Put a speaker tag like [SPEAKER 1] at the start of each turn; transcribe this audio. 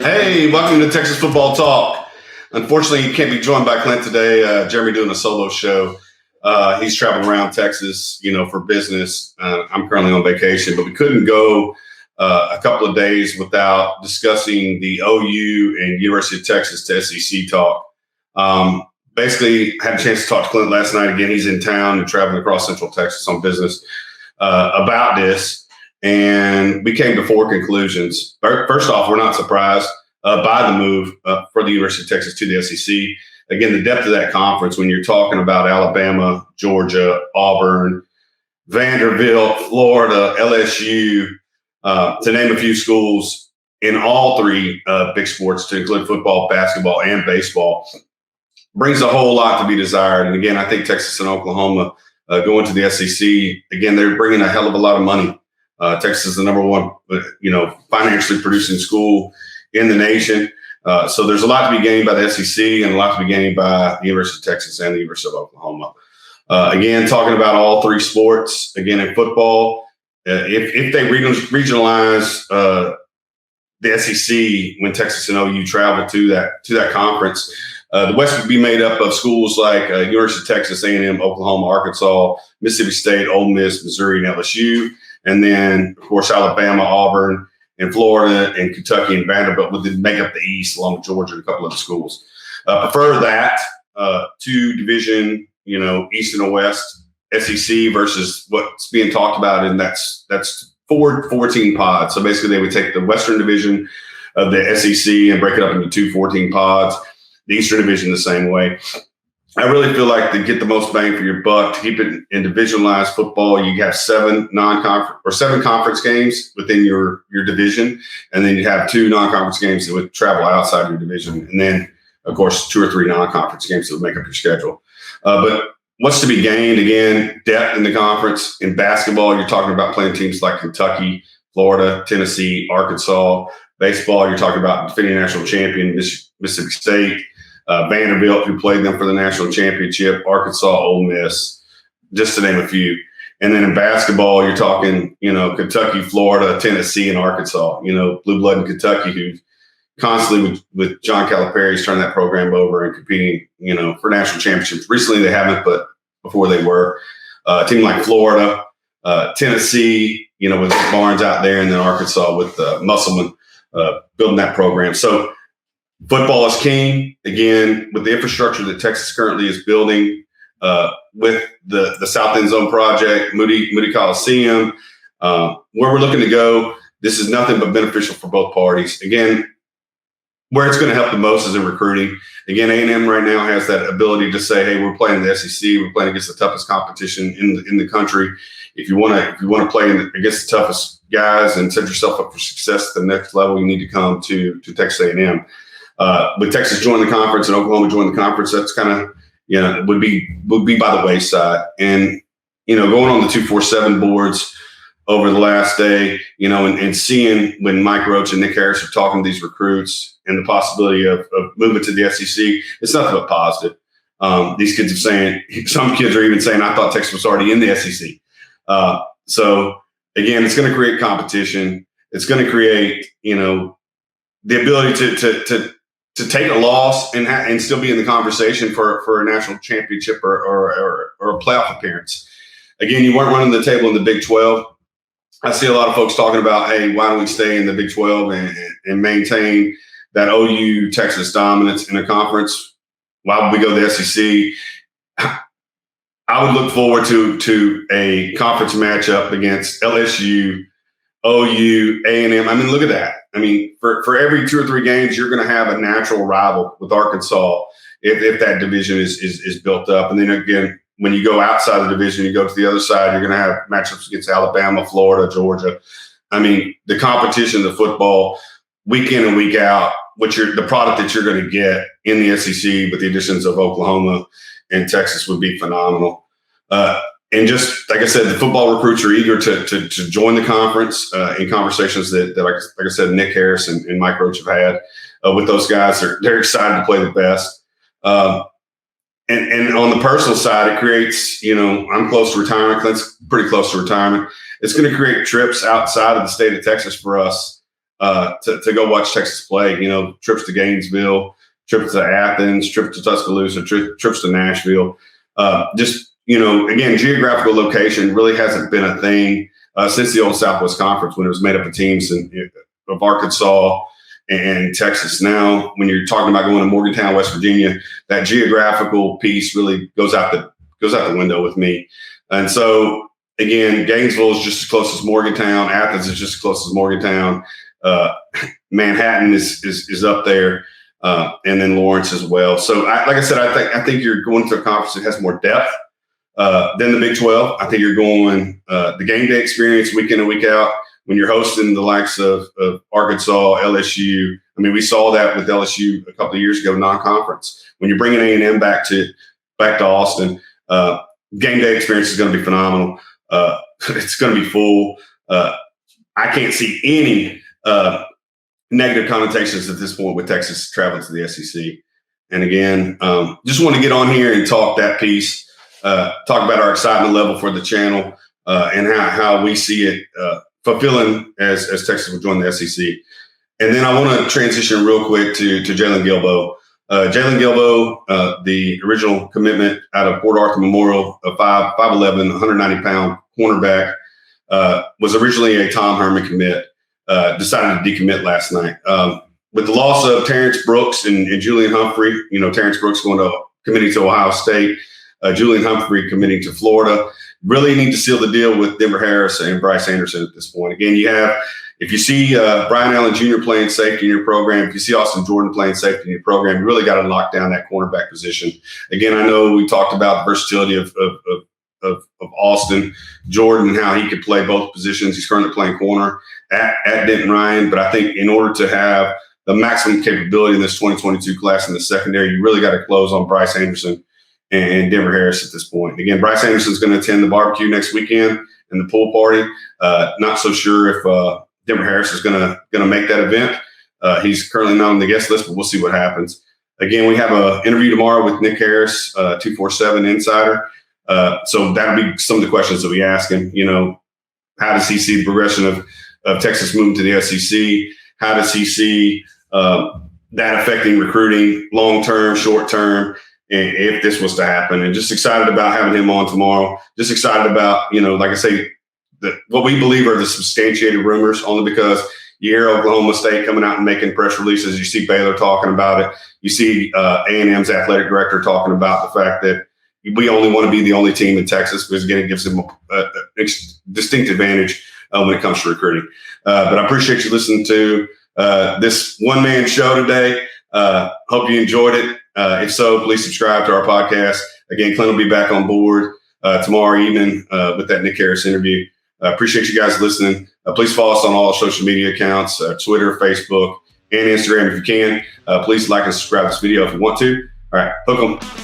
[SPEAKER 1] Hey, welcome to Texas Football Talk. Unfortunately, you can't be joined by Clint today. Jeremy doing a solo show. He's traveling around Texas, for business. I'm currently on vacation, but we couldn't go a couple of days without discussing the OU and University of Texas to SEC talk. Basically, had a chance to talk to Clint last night. Again, he's in town and traveling across Central Texas on business about this. And we came to four conclusions. First off, we're not surprised by the move for the University of Texas to the SEC. Again, the depth of that conference, when you're talking about Alabama, Georgia, Auburn, Vanderbilt, Florida, LSU, to name a few schools in all three big sports, to include football, basketball, and baseball, brings a whole lot to be desired. And again, I think Texas and Oklahoma going to the SEC, again, they're bringing a hell of a lot of money. Texas is the number one, financially producing school in the nation. So there's a lot to be gained by the SEC and a lot to be gained by the University of Texas and the University of Oklahoma. Again, talking about all three sports, again, in football, if they regionalize the SEC when Texas and OU travel to that conference, the West would be made up of schools like University of Texas, A&M, Oklahoma, Arkansas, Mississippi State, Ole Miss, Missouri, and LSU. And then, of course, Alabama, Auburn, and Florida, and Kentucky, and Vanderbilt would make up the East, along with Georgia and a couple of the schools. Prefer that to division, East and West, SEC versus what's being talked about, and that's 14 pods. So basically, they would take the Western division of the SEC and break it up into two 14 pods. The Eastern division the same way. I really feel like to get the most bang for your buck, to keep it in divisionalized football, you have seven conference games within your division, and then you have two non-conference games that would travel outside your division, and then, of course, two or three non-conference games that would make up your schedule. But what's to be gained, again, depth in the conference. In basketball, you're talking about playing teams like Kentucky, Florida, Tennessee, Arkansas. Baseball, you're talking about defending national champion Mississippi State. Vanderbilt, who played them for the national championship, Arkansas, Ole Miss, just to name a few. And then in basketball, you're talking, Kentucky, Florida, Tennessee, and Arkansas. Blue blood in Kentucky, who constantly with John Calipari's turned that program over and competing, for national championships. Recently, they haven't, but before they were. A team like Florida, Tennessee, with Rick Barnes out there, and then Arkansas with Musselman building that program. So football is king. Again, with the infrastructure that Texas currently is building, with the South End Zone project, Moody Coliseum, where we're looking to go, this is nothing but beneficial for both parties. Again, where it's going to help the most is in recruiting. Again, A&M right now has that ability to say, "Hey, we're playing the SEC. We're playing against the toughest competition in the country. If you want to play against the toughest guys and set yourself up for success at the next level, you need to come to Texas A&M." With Texas joining the conference and Oklahoma joining the conference, that's kind of, would be by the wayside. And, going on the 247 boards over the last day, and seeing when Mike Roach and Nick Harris are talking to these recruits and the possibility of moving to the SEC, it's nothing but positive. These kids are saying, some kids are even saying, I thought Texas was already in the SEC. So again, it's going to create competition. It's going to create, the ability to take a loss and still be in the conversation for a national championship or a playoff appearance. Again, you weren't running the table in the Big 12. I see a lot of folks talking about, hey, why don't we stay in the Big 12 and maintain that OU Texas dominance in a conference? Why would we go to the SEC? I would look forward to a conference matchup against LSU, OU, A&M. I mean, look at that. I mean, for every 2 or 3 games, you're going to have a natural rival with Arkansas if that division is built up. And then again, when you go outside the division, you go to the other side, you're going to have matchups against Alabama, Florida, Georgia. I mean, the competition, the football, week in and week out, the product that you're going to get in the SEC with the additions of Oklahoma and Texas would be phenomenal. And just like I said, the football recruits are eager to join the conference in conversations that like I said, Nick Harris and Mike Roach have had with those guys. They're excited to play the best. And on the personal side, it creates, I'm close to retirement. Clint's pretty close to retirement. It's going to create trips outside of the state of Texas for us to go watch Texas play. Trips to Gainesville, trips to Athens, trips to Tuscaloosa, trips to Nashville. Again, geographical location really hasn't been a thing since the old Southwest Conference when it was made up of teams of Arkansas and Texas. Now, when you're talking about going to Morgantown, West Virginia, that geographical piece really goes out the window with me. And so, again, Gainesville is just as close as Morgantown. Athens is just as close as Morgantown. Manhattan is up there, and then Lawrence as well. So, like I said, I think you're going to a conference that has more depth than the Big 12. I think you're going the game day experience week in and week out. When you're hosting the likes of Arkansas, LSU, I mean, we saw that with LSU a couple of years ago, non-conference. When you're bringing A&M back to Austin, game day experience is going to be phenomenal. It's going to be full. I can't see any negative connotations at this point with Texas traveling to the SEC. And again, just want to get on here and talk that piece, talk about our excitement level for the channel and how we see it fulfilling as Texas will join the SEC. And then I want to transition real quick to Jalen Guilbeau. Jalen Guilbeau, the original commitment out of Port Arthur Memorial, a 5'11", 190-pound cornerback, was originally a Tom Herman commit, decided to decommit last night. With the loss of Terrence Brooks and Julian Humphrey, Terrence Brooks committing to Ohio State, Julian Humphrey committing to Florida, really need to seal the deal with Denver Harris and Bryce Anderson at this point. Again, if you see Brian Allen Jr. playing safety in your program, if you see Austin Jordan playing safety in your program, you really got to lock down that cornerback position. Again, I know we talked about the versatility of Austin Jordan and how he could play both positions. He's currently playing corner at Denton Ryan, but I think in order to have the maximum capability in this 2022 class in the secondary, you really got to close on Bryce Anderson and Denver Harris at this point. Again, Bryce Anderson's going to attend the barbecue next weekend and the pool party. Not so sure if Denver Harris is going to make that event. He's currently not on the guest list, but we'll see what happens. Again, we have an interview tomorrow with Nick Harris, 247 Insider. So that'll be some of the questions that we ask him. How does he see the progression of Texas moving to the SEC? How does he see that affecting recruiting long-term, short-term, if this was to happen? And just excited about having him on tomorrow. Just excited about, like I say, what we believe are the substantiated rumors, only because you hear Oklahoma State coming out and making press releases. You see Baylor talking about it. You see A&M's athletic director talking about the fact that we only want to be the only team in Texas because, again, it gives them a distinct advantage when it comes to recruiting. But I appreciate you listening to this one-man show today. Hope you enjoyed it. If so, please subscribe to our podcast. Again, Clint will be back on board tomorrow evening with that Nick Harris interview. Appreciate you guys listening. Please follow us on all social media accounts, Twitter, Facebook, and Instagram if you can. Please like and subscribe to this video if you want to. All right, hook 'em.